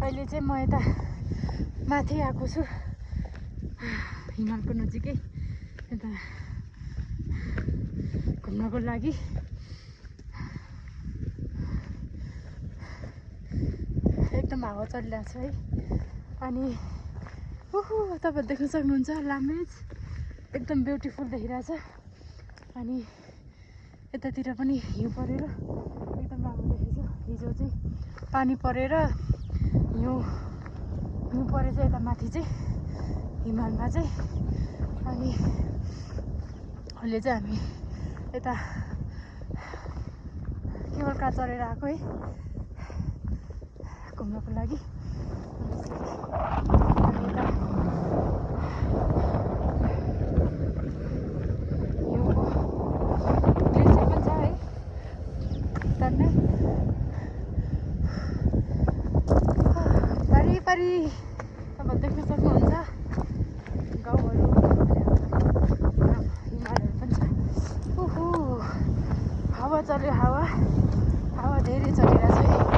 अहिले चाहिँ म यता माथि आएको छु हिमालको नजिकै यता घुम्नको लागि। एकदम हावा चलिरहेको छ है। अनि ओहो तपाईहरु देख्न सक्नुहुन्छ लामेज एकदम ब्युटिफुल देखिरहेछ। अनि यतातिर पनि हिउँ परेर एकदम राम्रो देखेछ। हिजो चाहिँ पानी परेर हिउँ परेछ यता माथि चाहिँ हिमालमा चाहिँ। अनि अहिले चाहिँ हामी यता केबल कार चढेर आएको है घुम्नको लागि। पारी तपाईहरु देख्न सक्नुहुन्छ गाउँहरू हिमालहरू पनि छ। ओहो हावा चल्यो, हावा धेरै चलिरहेछ है।